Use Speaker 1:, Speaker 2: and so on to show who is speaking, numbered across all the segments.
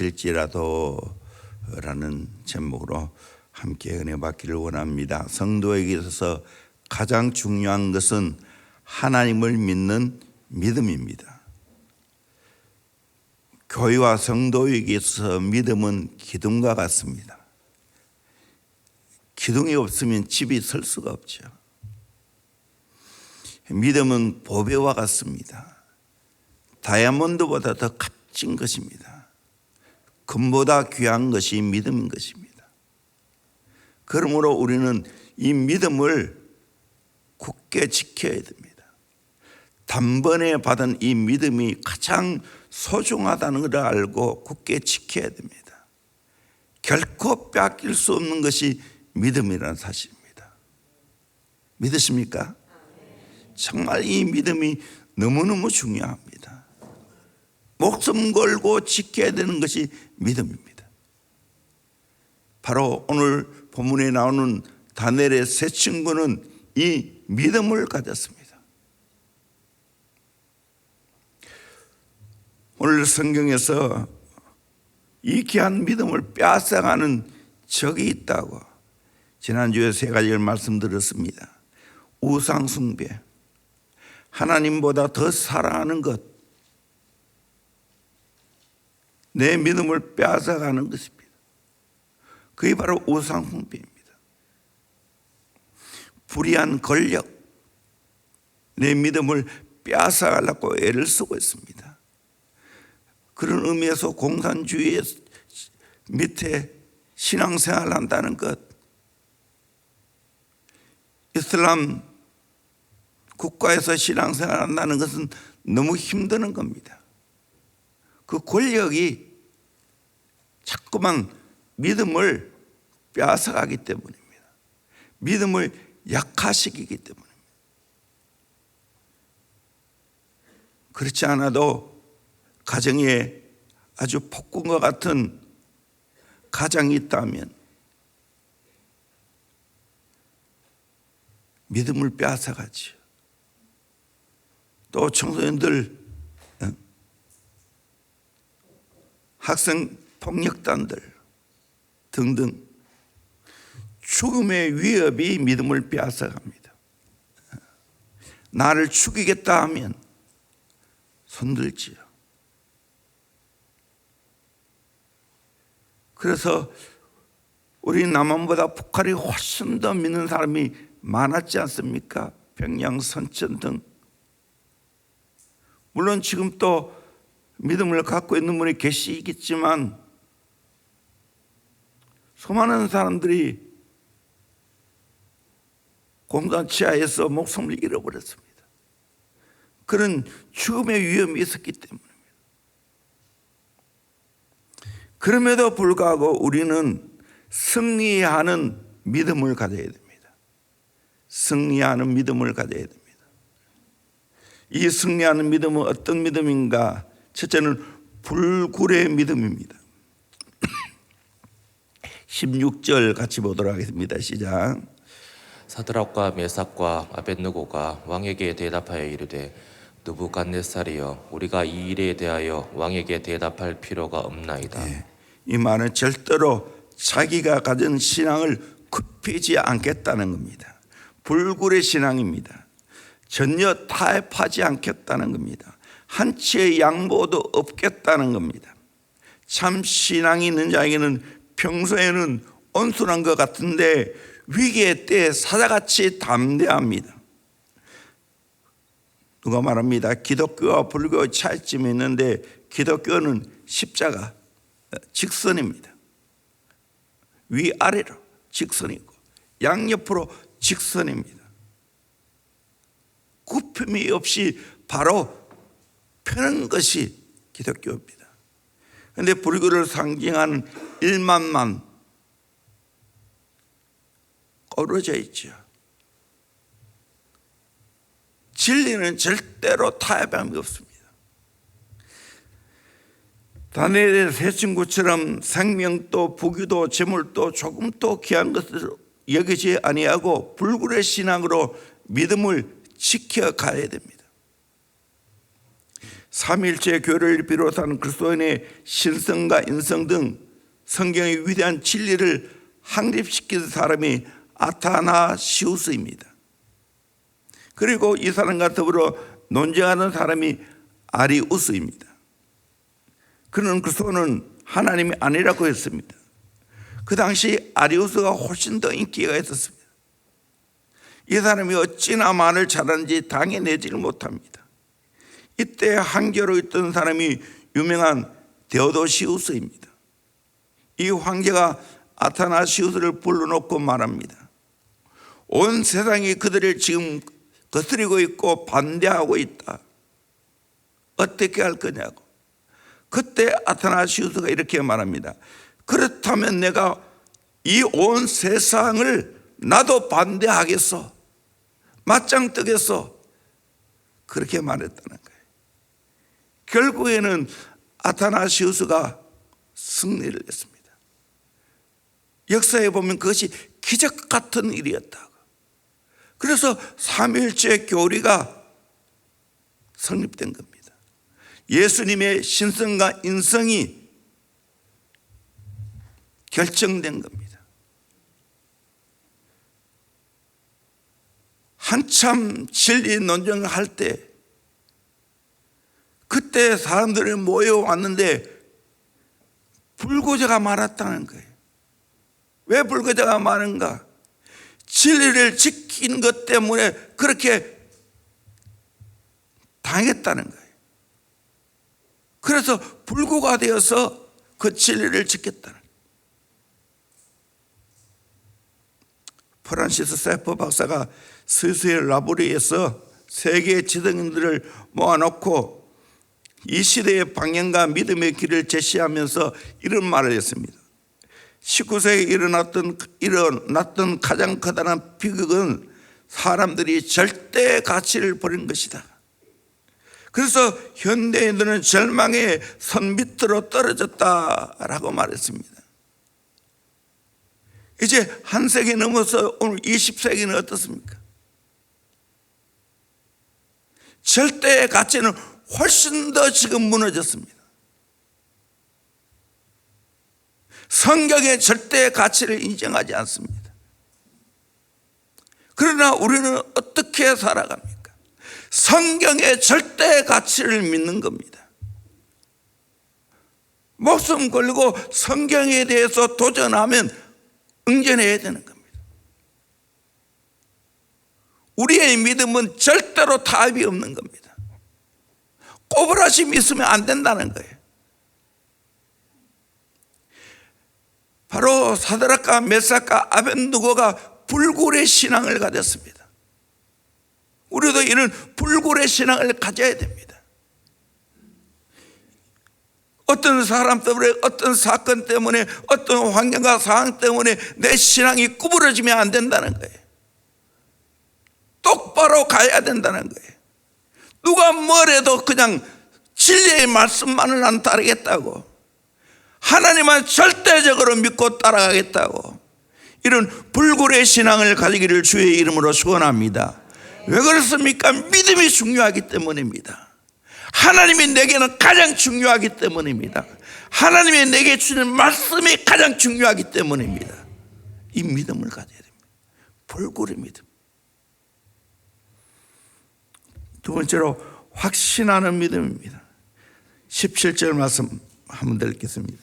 Speaker 1: 일지라도라는 제목으로 함께 은혜 받기를 원합니다. 성도에게 있어서 가장 중요한 것은 하나님을 믿는 믿음입니다. 교회와 성도에게 있어서 믿음은 기둥과 같습니다. 기둥이 없으면 집이 설 수가 없죠. 믿음은 보배와 같습니다. 다이아몬드보다 더 값진 것입니다. 금보다 귀한 것이 믿음인 것입니다. 그러므로 우리는 이 믿음을 굳게 지켜야 됩니다. 단번에 받은 이 믿음이 가장 소중하다는 것을 알고 굳게 지켜야 됩니다. 결코 빼앗길 수 없는 것이 믿음이라는 사실입니다. 믿으십니까? 정말 이 믿음이 너무너무 중요합니다. 목숨 걸고 지켜야 되는 것이 믿음입니다. 바로 오늘 본문에 나오는 다니엘의 세 친구는 이 믿음을 가졌습니다. 오늘 성경에서 이 귀한 믿음을 빼앗아가는 적이 있다고 지난주에 세 가지를 말씀드렸습니다. 우상 숭배, 하나님보다 더 사랑하는 것, 내 믿음을 빼앗아가는 것입니다. 그게 바로 우상 숭배입니다. 불의한 권력, 내 믿음을 빼앗아가려고 애를 쓰고 있습니다. 그런 의미에서 공산주의 밑에 신앙생활을 한다는 것, 이슬람 국가에서 신앙생활을 한다는 것은 너무 힘드는 겁니다. 그 권력이 자꾸만 믿음을 빼앗아가기 때문입니다. 믿음을 약화시키기 때문입니다. 그렇지 않아도 가정에 아주 폭군과 같은 가정이 있다면 믿음을 빼앗아가지요. 또 청소년들, 학생 폭력단들 등등 죽음의 위협이 믿음을 빼앗아갑니다. 나를 죽이겠다 하면 손들지요. 그래서 우리 남한보다 북한이 훨씬 더 믿는 사람이 많았지 않습니까? 평양, 선천 등. 물론 지금 또 믿음을 갖고 있는 분이 계시겠지만 수많은 사람들이 공산 치하에서 목숨을 잃어버렸습니다. 그런 죽음의 위험이 있었기 때문입니다. 그럼에도 불구하고 우리는 승리하는 믿음을 가져야 됩니다. 승리하는 믿음을 가져야 됩니다. 이 승리하는 믿음은 어떤 믿음인가? 첫째는 불굴의 믿음입니다. 16절 같이 보도록 하겠습니다. 시작.
Speaker 2: 사드락과 메삭과 아벳느고가 왕에게 대답하여 이르되 느부갓네살이여, 우리가 이 일에 대하여 왕에게 대답할 필요가 없나이다.
Speaker 1: 이 말은 절대로 자기가 가진 신앙을 굽히지 않겠다는 겁니다. 불굴의 신앙입니다. 전혀 타협하지 않겠다는 겁니다. 한치의 양보도 없겠다는 겁니다. 참 신앙이 있는 자에게는 평소에는 온순한 것 같은데 위기의 때에 사자같이 담대합니다. 누가 말합니다. 기독교와 불교의 차이점이 있는데 기독교는 십자가, 직선입니다. 위아래로 직선이고 양옆으로 직선입니다. 굽힘이 없이 바로 펴는 것이 기독교입니다. 그런데 불교를 상징하는 일만만 어우러져 있죠. 진리는 절대로 타협함이 없습니다. 다니엘의 세 친구처럼 생명도 부귀도 재물도 조금도 귀한 것을 여기지 아니하고 불굴의 신앙으로 믿음을 지켜가야 됩니다. 삼일체 교회를 비롯한 그리스도인의 신성과 인성 등 성경의 위대한 진리를 확립시킨 사람이 아타나시우스입니다. 그리고 이 사람과 더불어 논쟁하는 사람이 아리우스입니다. 그는 그리스도는 하나님이 아니라고 했습니다. 그 당시 아리우스가 훨씬 더 인기가 있었습니다. 이 사람이 어찌나 말을 잘하는지 당해내지를 못합니다. 이때 황제로 있던 사람이 유명한 데오도시우스입니다. 이 황제가 아타나시우스를 불러놓고 말합니다. 온 세상이 그들을 지금 거스리고 있고 반대하고 있다. 어떻게 할 거냐고. 그때 아타나시우스가 이렇게 말합니다. 그렇다면 내가 이 온 세상을 나도 반대하겠어. 맞짱 뜨겠어. 그렇게 말했다는 거예요. 결국에는 아타나시우스가 승리를 했습니다. 역사에 보면 그것이 기적 같은 일이었다고. 그래서 삼일체 교리가 성립된 겁니다. 예수님의 신성과 인성이 결정된 겁니다. 한참 진리 논쟁을 할 때 그때 사람들이 모여왔는데 불구자가 많았다는 거예요. 왜 불구자가 많은가? 진리를 지킨 것 때문에 그렇게 당했다는 거예요. 그래서 불구가 되어서 그 진리를 지켰다는 거예요. 프란시스 세퍼 박사가 스위스의 라브리에서 세계의 지성인들을 모아놓고 이 시대의 방향과 믿음의 길을 제시하면서 이런 말을 했습니다. 19세기에 일어났던 가장 커다란 비극은 사람들이 절대 가치를 버린 것이다. 그래서 현대인들은 절망의 선 밑으로 떨어졌다라고 말했습니다. 이제 한 세기 넘어서 오늘 20세기는 어떻습니까? 절대의 가치는 훨씬 더 지금 무너졌습니다. 성경의 절대의 가치를 인정하지 않습니다. 그러나 우리는 어떻게 살아갑니까? 성경의 절대의 가치를 믿는 겁니다. 목숨 걸고 성경에 대해서 도전하면 응전해야 되는 겁니다. 우리의 믿음은 절대로 타협이 없는 겁니다. 꼬부라심 있으면 안 된다는 거예요. 바로 사드락과 메삭과 아벳느고가 불굴의 신앙을 가졌습니다. 우리도 이런 불굴의 신앙을 가져야 됩니다. 어떤 사람 때문에, 어떤 사건 때문에, 어떤 환경과 상황 때문에 내 신앙이 구부러지면 안 된다는 거예요. 똑바로 가야 된다는 거예요. 누가 뭐래도 그냥 진리의 말씀만을 안 따르겠다고, 하나님만 절대적으로 믿고 따라가겠다고, 이런 불굴의 신앙을 가지기를 주의 이름으로 축원합니다. 왜 그렇습니까? 믿음이 중요하기 때문입니다. 하나님이 내게는 가장 중요하기 때문입니다. 하나님이 내게 주는 말씀이 가장 중요하기 때문입니다. 이 믿음을 가져야 됩니다. 불굴의 믿음. 두 번째로 확신하는 믿음입니다. 17절 말씀 한번 더 읽겠습니다.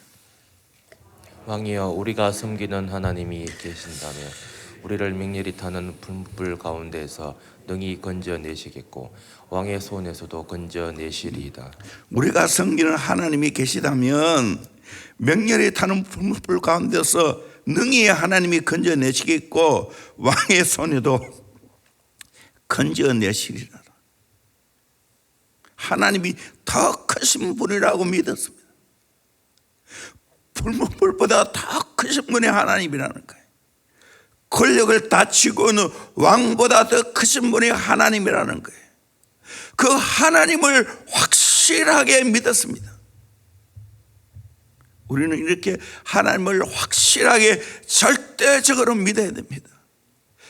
Speaker 2: 왕이여, 우리가 섬기는 하나님이 계신다면 우리를 맹렬히 타는 불 가운데서 능히 건져내시겠고 왕의 손에서도 건져내시리이다.
Speaker 1: 우리가 섬기는 하나님이 계시다면 맹렬히 타는 불 가운데서 능히 하나님이 건져내시겠고 왕의 손에도 건져내시리라. 하나님이 더 크신 분이라고 믿었습니다. 불보다 더 크신 분이 하나님이라는 거예요. 권력을 다치고는 왕보다 더 크신 분이 하나님이라는 거예요. 그 하나님을 확실하게 믿었습니다. 우리는 이렇게 하나님을 확실하게 절대적으로 믿어야 됩니다.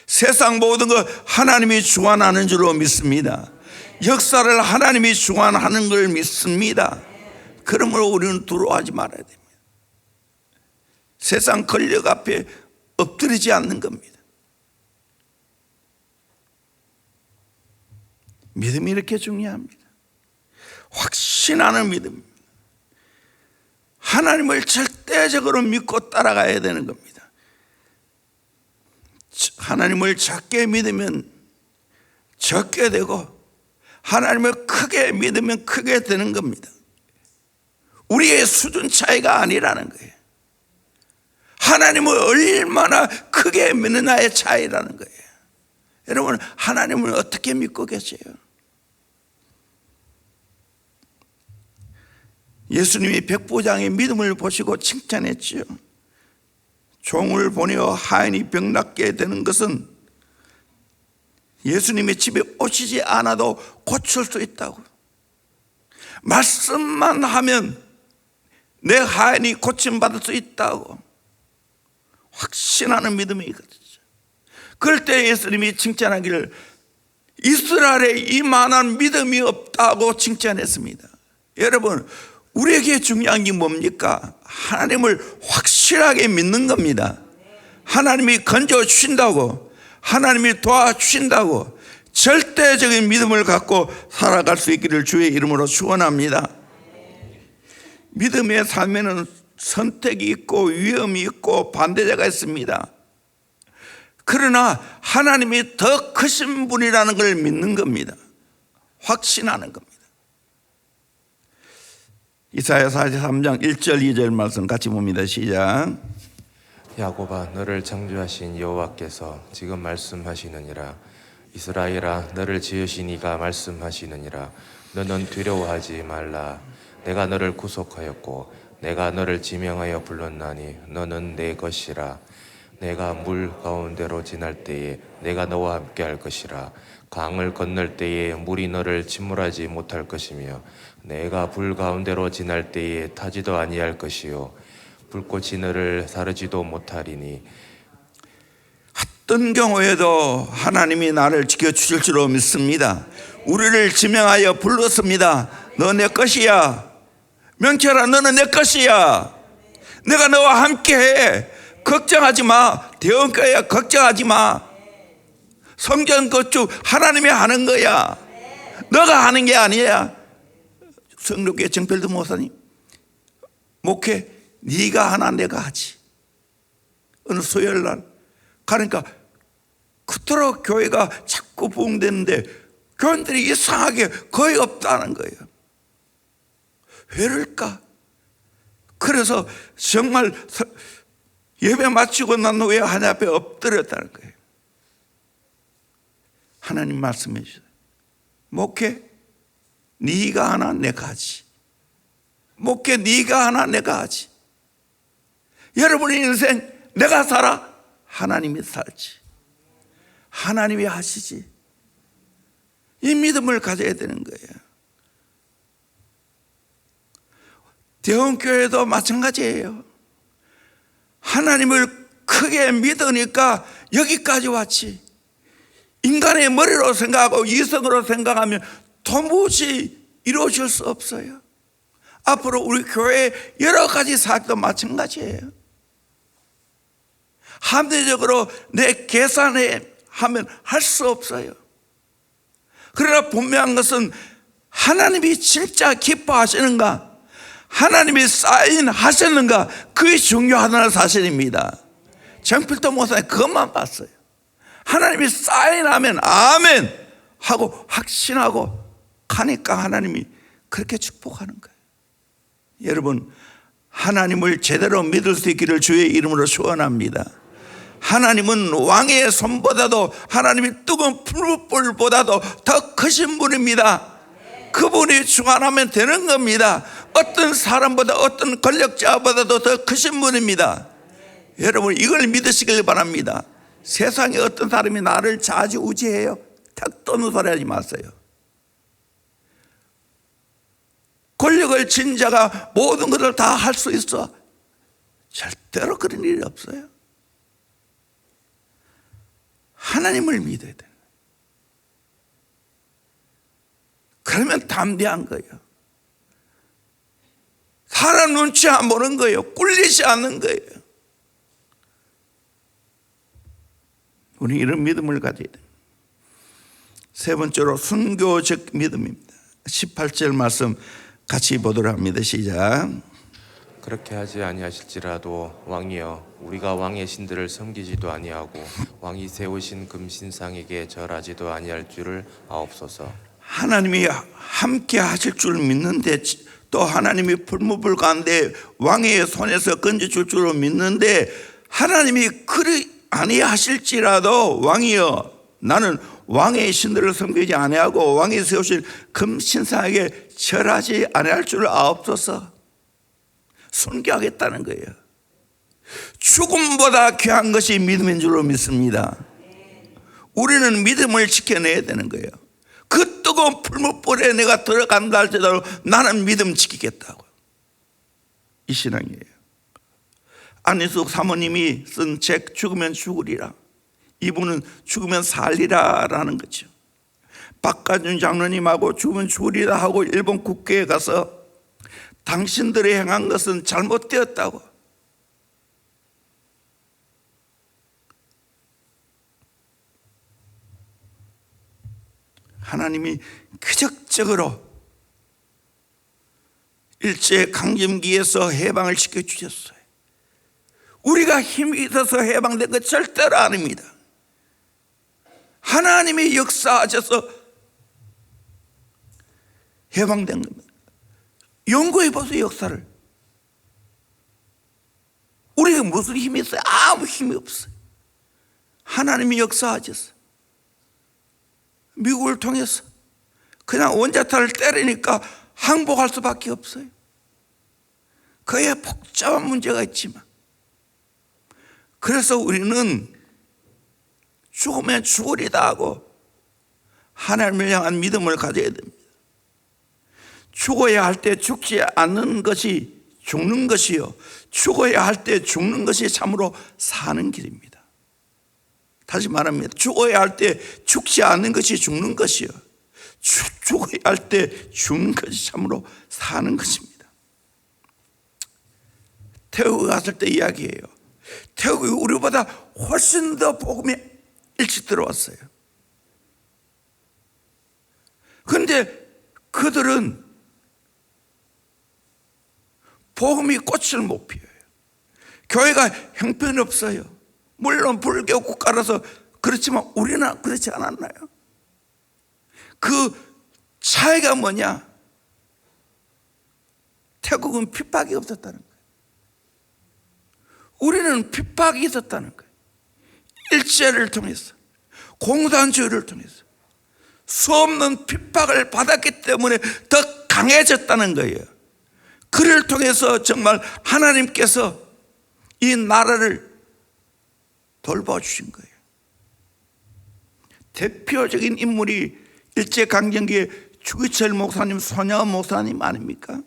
Speaker 1: 세상 모든 것 하나님이 주관하는 줄로 믿습니다. 역사를 하나님이 주관하는 걸 믿습니다. 그러므로 우리는 두려워하지 말아야 됩니다. 세상 권력 앞에 엎드리지 않는 겁니다. 믿음이 이렇게 중요합니다. 확신하는 믿음, 하나님을 절대적으로 믿고 따라가야 되는 겁니다. 하나님을 작게 믿으면 적게 되고 하나님을 크게 믿으면 크게 되는 겁니다. 우리의 수준 차이가 아니라는 거예요. 하나님을 얼마나 크게 믿느냐의 차이라는 거예요. 여러분, 하나님을 어떻게 믿고 계세요? 예수님이 백부장의 믿음을 보시고 칭찬했지요. 종을 보내어 하인이 병 낫게 되는 것은 예수님의 집에 오시지 않아도 고칠 수 있다고. 말씀만 하면 내 하인이 고침받을 수 있다고 확신하는 믿음이거든요. 그럴 때 예수님이 칭찬하기를 이스라엘에 이만한 믿음이 없다고 칭찬했습니다. 여러분, 우리에게 중요한 게 뭡니까? 하나님을 확실하게 믿는 겁니다. 하나님이 건져주신다고, 하나님이 도와주신다고 절대적인 믿음을 갖고 살아갈 수 있기를 주의 이름으로 축원합니다. 믿음의 삶에는 선택이 있고 위험이 있고 반대자가 있습니다. 그러나 하나님이 더 크신 분이라는 걸 믿는 겁니다. 확신하는 겁니다. 이사야 43장 1절 2절 말씀 같이 봅니다. 시작.
Speaker 2: 야곱아, 너를 창조하신 여호와께서 지금 말씀하시느니라. 이스라엘아, 너를 지으신 이가 말씀하시느니라. 너는 두려워하지 말라. 내가 너를 구속하였고 내가 너를 지명하여 불렀나니 너는 내 것이라. 내가 물 가운데로 지날 때에 내가 너와 함께 할 것이라. 강을 건널 때에 물이 너를 침몰하지 못할 것이며 내가 불 가운데로 지날 때에 타지도 아니할 것이요 불꽃이 너를 사르지도 못하리니.
Speaker 1: 어떤 경우에도 하나님이 나를 지켜주실 줄로 믿습니다. 우리를 지명하여 불렀습니다. 너 내 것이야. 명철아, 너는 내 것이야. 내가 너와 함께해. 걱정하지 마. 대원교회야, 걱정하지 마. 성전 건축 하나님이 하는 거야. 너가 하는 게 아니야. 성록교회 정필도 목사님, 목회 네가 하나 내가 하지. 어느 수요일날 가니까 그토록 교회가 자꾸 부흥되는데 교인들이 이상하게 거의 없다는 거예요. 왜일까? 그래서 정말 예배 마치고 난 후에 하나님 앞에 엎드렸다는 거예요. 하나님 말씀해 주세요. 목회 네가 하나 내가 하지. 목회 네가 하나 내가 하지. 여러분의 인생 내가 살아? 하나님이 살지. 하나님이 하시지. 이 믿음을 가져야 되는 거예요. 대원교회도 마찬가지예요. 하나님을 크게 믿으니까 여기까지 왔지. 인간의 머리로 생각하고 이성으로 생각하면 도무지 이루어질 수 없어요. 앞으로 우리 교회 여러 가지 사역도 마찬가지예요. 합리적으로 내 계산에 하면 할 수 없어요. 그러나 분명한 것은 하나님이 진짜 기뻐하시는가, 하나님이 사인하셨는가, 그게 중요하다는 사실입니다. 정필도 목사님 그것만 봤어요. 하나님이 사인하면 아멘 하고 확신하고 가니까 하나님이 그렇게 축복하는 거예요. 여러분, 하나님을 제대로 믿을 수 있기를 주의 이름으로 축원합니다. 하나님은 왕의 손보다도, 하나님이 뜨거운 풀불보다도 더 크신 분입니다. 그분이 주관하면 되는 겁니다. 어떤 사람보다, 어떤 권력자보다도 더 크신 분입니다. 여러분, 이걸 믿으시길 바랍니다. 세상에 어떤 사람이 나를 좌지우지해요? 탁 떠는 소리 하지 마세요. 권력을 진 자가 모든 것을 다 할 수 있어? 절대로 그런 일이 없어요. 하나님을 믿어야 돼요. 그러면 담대한 거예요. 사람 눈치 안 보는 거예요. 꿀리지 않는 거예요. 우리 이런 믿음을 가져야 됩니다. 세 번째로 순교적 믿음입니다. 18절 말씀 같이 보도록 합니다. 시작.
Speaker 2: 그렇게 하지 아니하실지라도 왕이여 우리가 왕의 신들을 섬기지도 아니하고 왕이 세우신 금신상에게 절하지도 아니할 줄을 아옵소서. 하나님이
Speaker 1: 함께 하실 줄 믿는데, 또 하나님이 불무불 가운데 왕의 손에서 건져줄 줄 믿는데, 하나님이 그리 아니하실지라도 왕이여 나는 왕의 신들을 섬기지 아니하고 왕이 세우신 금신상에게 절하지 아니할 줄 아옵소서. 순교하겠다는 거예요. 죽음보다 귀한 것이 믿음인 줄로 믿습니다. 우리는 믿음을 지켜내야 되는 거예요. 그 뜨거운 풀무불에 내가 들어간다 할지라도 나는 믿음 지키겠다고. 이 신앙이에요. 안희숙 사모님이 쓴 책 죽으면 죽으리라, 이분은 죽으면 살리라라는 거죠. 박가준 장로님하고 죽으면 죽으리라 하고 일본 국회에 가서 당신들이 행한 것은 잘못되었다고, 하나님이 기적적으로 일제강점기에서 해방을 시켜주셨어요. 우리가 힘이 있어서 해방된 것 절대로 아닙니다. 하나님이 역사하셔서 해방된 겁니다. 연구해 보세요, 역사를. 우리가 무슨 힘이 있어요? 아무 힘이 없어요. 하나님이 역사하셨어요. 미국을 통해서 그냥 원자탄을 때리니까 항복할 수밖에 없어요. 그에 복잡한 문제가 있지만, 그래서 우리는 죽으면 죽으리다 하고 하나님을 향한 믿음을 가져야 됩니다. 죽어야 할 때 죽지 않는 것이 죽는 것이요, 죽어야 할 때 죽는 것이 참으로 사는 길입니다. 다시 말합니다. 죽어야 할 때 죽지 않는 것이 죽는 것이요, 죽어야 할 때 죽는 것이 참으로 사는 것입니다. 태국에 갔을 때 이야기해요. 태국이 우리보다 훨씬 더 복음이 일찍 들어왔어요. 그런데 그들은 복음이 꽃을 못 피워요. 교회가 형편없어요. 물론 불교 국가라서 그렇지만 우리는 그렇지 않았나요? 그 차이가 뭐냐? 태국은 핍박이 없었다는 거예요. 우리는 핍박이 있었다는 거예요. 일제를 통해서, 공산주의를 통해서 수없는 핍박을 받았기 때문에 더 강해졌다는 거예요. 그를 통해서 정말 하나님께서 이 나라를 돌봐주신 거예요. 대표적인 인물이 일제강점기에 주기철 목사님, 손야 목사님 아닙니까?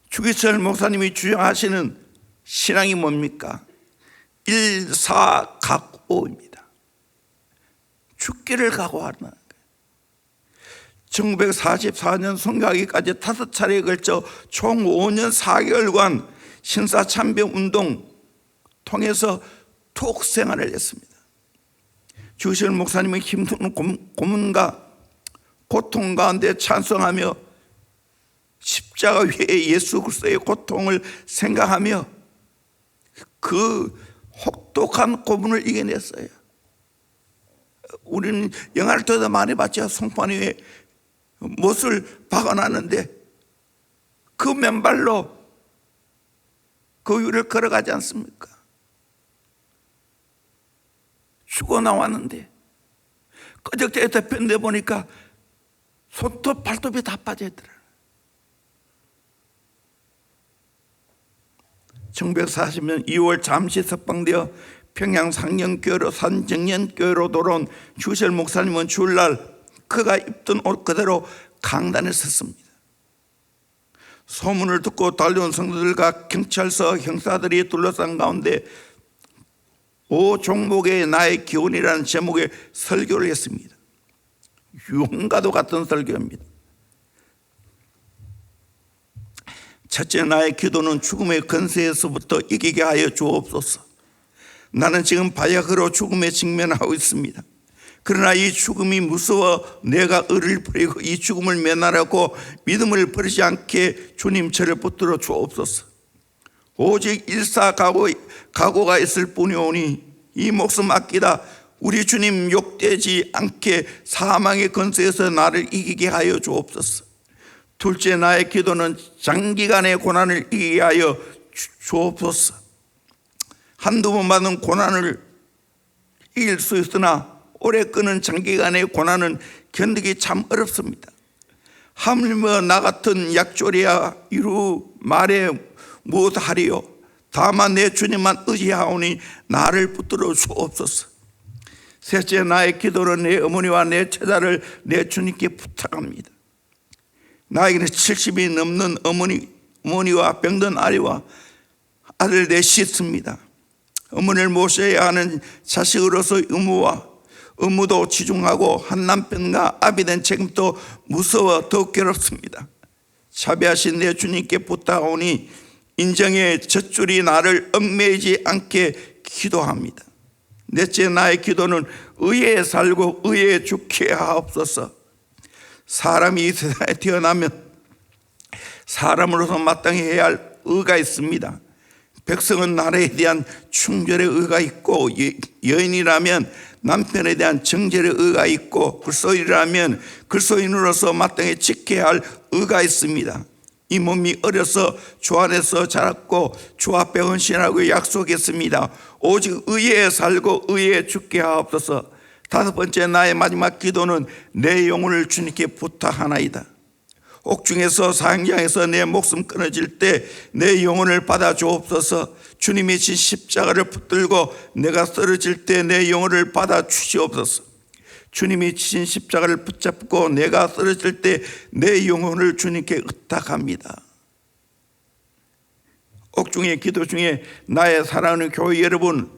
Speaker 1: 주기철 목사님이 주장하시는 신앙이 뭡니까? 일사각오입니다. 죽기를 각오하는 거예요. 1944년 선교하기까지 5차례에 걸쳐 총 5년 4개월간 신사참배운동 통해서 투옥 생활을 했습니다. 주기철 목사님은 힘든 고문과 고통 가운데 찬송하며 십자가 위에 예수 그리스도의 고통을 생각하며 그 혹독한 고문을 이겨냈어요. 우리는 영화를 더 많이 봤죠. 송판 위에 못을 박아놨는데 그 맨발로 그 위를 걸어가지 않습니까? 죽어 나왔는데 끄적대에 덮였는데 보니까 손톱 발톱이 다 빠져있더라. 1940년 2월 잠시 석방되어 평양 상령교회로 산정년교회로 돌아온 주기철 목사님은 주일날 그가 입던 옷 그대로 강단에 섰습니다. 소문을 듣고 달려온 성도들과 경찰서 형사들이 둘러싼 가운데 5종목의 나의 기원이라는 제목의 설교를 했습니다. 유언과도 같은 설교입니다. 첫째, 나의 기도는 죽음의 권세에서부터 이기게 하여 주옵소서. 나는 지금 바야흐로 죽음에 직면하고 있습니다. 그러나 이 죽음이 무서워 내가 의를 버리고 이 죽음을 면하려고 믿음을 버리지 않게 주님 저를 붙들어 주옵소서. 오직 일사각오가 있을 뿐이오니 이 목숨 아끼다 우리 주님 욕되지 않게 사망의 권세에서 나를 이기게 하여 주옵소서. 둘째, 나의 기도는 장기간의 고난을 이기게 하여 주옵소서. 한두 번 받은 고난을 이길 수 있으나 오래 끄는 장기간의 고난은 견디기 참 어렵습니다. 하물며 나 같은 약졸이야 이루 말해 무엇하리요. 다만 내 주님만 의지하오니 나를 붙들어 주옵소서. 셋째, 나의 기도는 내 어머니와 내 처자를 내 주님께 부탁합니다. 나에게는 70이 넘는 어머니와 병든 아이와 아들 넷이 있습니다. 어머니를 모셔야 하는 자식으로서 의무도 지중하고 한 남편과 아비 된 책임도 무서워 더욱 괴롭습니다. 자비하신 내 주님께 부탁하오니 인정의 젖줄이 나를 얽매이지 않게 기도합니다. 넷째, 나의 기도는 의에 살고 의에 죽게 하옵소서. 사람이 이 세상에 태어나면 사람으로서 마땅히 해야 할 의가 있습니다. 백성은 나라에 대한 충절의 의가 있고, 여인이라면 남편에 대한 정절의 의가 있고, 글소인이라면 글소인으로서 마땅히 지켜야 할 의가 있습니다. 이 몸이 어려서 주 안에서 자랐고 주 앞에 헌신하고 약속했습니다. 오직 의에 살고 의에 죽게 하옵소서. 다섯 번째, 나의 마지막 기도는 내 영혼을 주님께 부탁하나이다. 옥중에서 사형장에서 내 목숨 끊어질 때 내 영혼을 받아 주옵소서. 주님이 진 십자가를 붙들고 내가 쓰러질 때 내 영혼을 받아 주시옵소서. 주님이 지신 십자가를 붙잡고 내가 쓰러질 때 내 영혼을 주님께 의탁합니다. 옥중의 기도 중에 나의 사랑하는 교회 여러분,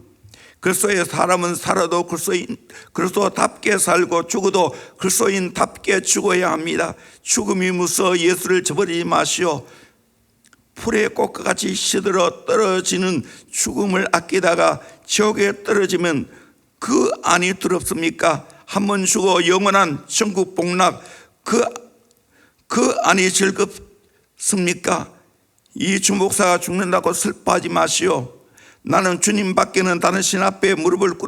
Speaker 1: 그리스도의 사람은 살아도 그리스도답게 살고 죽어도 그리스도인답게 죽어야 합니다. 죽음이 무서워 예수를 저버리지 마시오. 풀의 꽃과 같이 시들어 떨어지는 죽음을 아끼다가 지옥에 떨어지면 그 안이 두렵습니까? 한번 죽어 영원한 천국 복락, 그 안이 즐겁습니까? 이 주목사가 죽는다고 슬퍼하지 마시오. 나는 주님 밖에는 다른 신 앞에 무릎을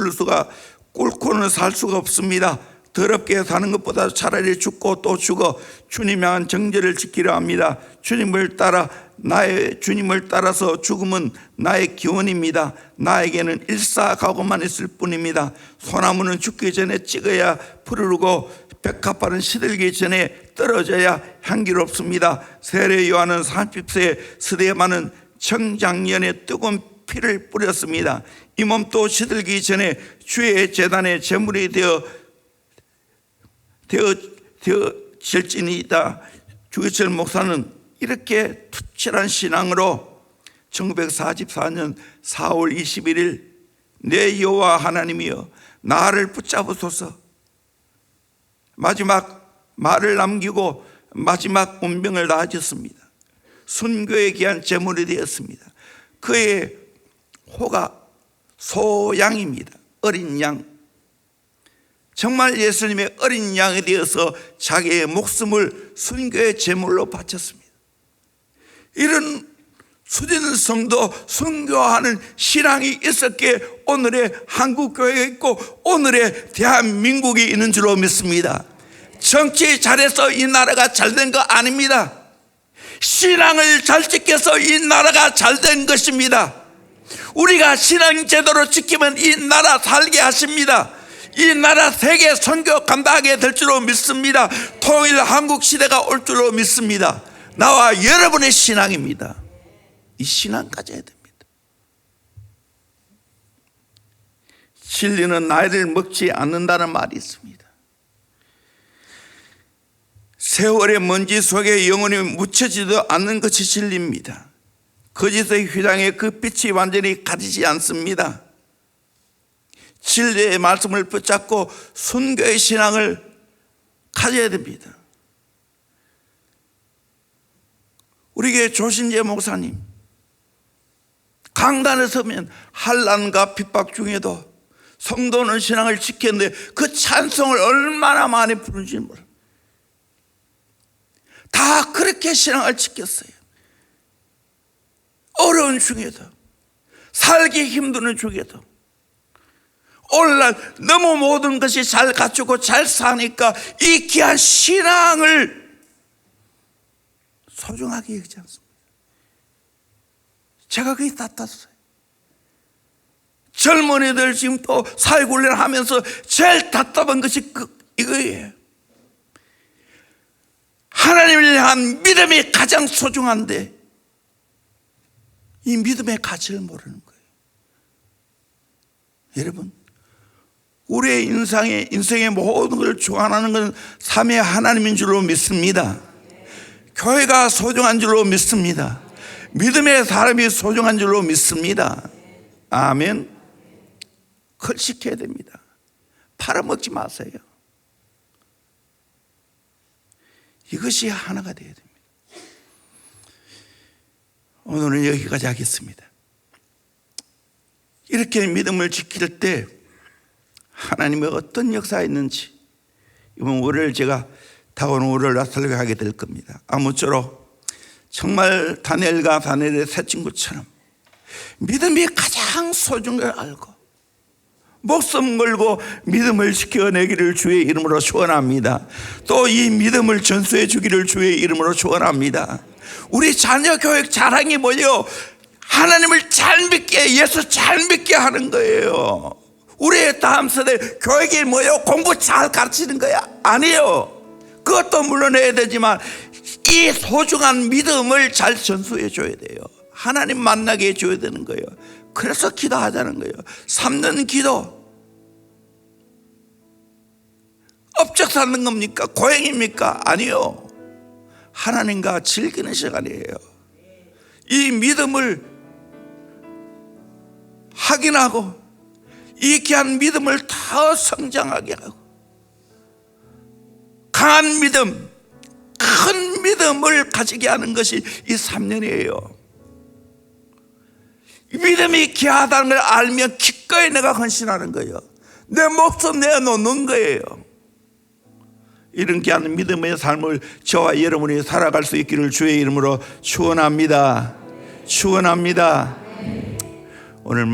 Speaker 1: 꿇고는 살 수가 없습니다. 더럽게 사는 것보다 차라리 죽고 또 죽어 주님 향한 정죄를 지키려 합니다. 나의 주님을 따라서 죽음은 나의 기원입니다. 나에게는 일사각오만 있을 뿐입니다. 소나무는 죽기 전에 찍어야 푸르르고 백합화는 시들기 전에 떨어져야 향기롭습니다. 세례 요한은 30세 스데반은 청장년에 뜨거운 피를 뿌렸습니다. 이 몸도 시들기 전에 주의 제단의 제물이 되어질지니이다. 주기철 목사는 이렇게 투철한 신앙으로 1944년 4월 21일 내 여호와 하나님이여 나를 붙잡으소서, 마지막 말을 남기고 마지막 운명을 다하셨습니다. 순교에 귀한 제물이 되었습니다. 그의 호가 소양입니다. 어린 양. 정말 예수님의 어린 양이 되어서 자기의 목숨을 순교의 제물로 바쳤습니다. 이런 수진 성도 순교하는 신앙이 있었기에 오늘의 한국교회가 있고 오늘의 대한민국이 있는 줄로 믿습니다. 정치 잘해서 이 나라가 잘된 거 아닙니다. 신앙을 잘 지켜서 이 나라가 잘된 것입니다. 우리가 신앙 제대로 지키면 이 나라 살게 하십니다. 이 나라 세계 선교 감당하게 될 줄로 믿습니다. 통일 한국 시대가 올 줄로 믿습니다. 나와 여러분의 신앙입니다. 이 신앙 가져야 됩니다. 진리는 나이를 먹지 않는다는 말이 있습니다. 세월의 먼지 속에 영혼이 묻혀지도 않는 것이 진리입니다. 거짓의 휘장에 그 빛이 완전히 가리지 않습니다. 진리의 말씀을 붙잡고 순교의 신앙을 가져야 됩니다. 우리 교회 조신재 목사님 강단에 서면 환난과 핍박 중에도 성도는 신앙을 지켰는데 그 찬송을 얼마나 많이 부르는지 몰라. 다 그렇게 신앙을 지켰어요. 어려운 중에도, 살기 힘드는 중에도, 오늘날 너무 모든 것이 잘 갖추고 잘 사니까 이 귀한 신앙을 소중하게 여기지 않습니다. 제가 그게 다 땄어요. 젊은이들 지금 또 사회훈련 하면서 제일 답답한 것이 이거예요. 하나님을 향한 믿음이 가장 소중한데 이 믿음의 가치를 모르는 거예요. 여러분, 우리의 인생의 모든 걸 주관하는 것은 삼위 하나님인 줄로 믿습니다. 교회가 소중한 줄로 믿습니다. 믿음의 사람이 소중한 줄로 믿습니다. 아멘. 걸식해야 됩니다. 팔아먹지 마세요. 이것이 하나가 되어야 됩니다. 오늘은 여기까지 하겠습니다. 이렇게 믿음을 지킬 때 하나님의 어떤 역사가 있는지 이번 월요일 제가 다가오는 월요일 설교하게 될 겁니다. 아무쪼록 정말 다니엘과 다니엘의 세 친구처럼 믿음이 가장 소중한 걸 알고 목숨 걸고 믿음을 지켜내기를 주의 이름으로 축원합니다. 또 이 믿음을 전수해 주기를 주의 이름으로 축원합니다. 우리 자녀 교육 자랑이 뭐예요? 하나님을 잘 믿게, 예수 잘 믿게 하는 거예요. 우리의 다음 세대 교육이 뭐예요? 공부 잘 가르치는 거야? 아니에요. 그것도 물론 해야 되지만 이 소중한 믿음을 잘 전수해 줘야 돼요. 하나님 만나게 해줘야 되는 거예요. 그래서 기도하자는 거예요. 3년 기도 업적 쌓는 겁니까? 고행입니까? 아니요. 하나님과 즐기는 시간이에요. 이 믿음을 확인하고 이 귀한 믿음을 더 성장하게 하고 강한 믿음, 큰 믿음을 가지게 하는 것이 이 3년이에요. 믿음이 귀하다는 걸 알면 기꺼이 내가 헌신하는 거예요. 내 목숨 내놓는 거예요. 이런 귀한 믿음의 삶을 저와 여러분이 살아갈 수 있기를 주의 이름으로 축원합니다. 축원합니다. 오늘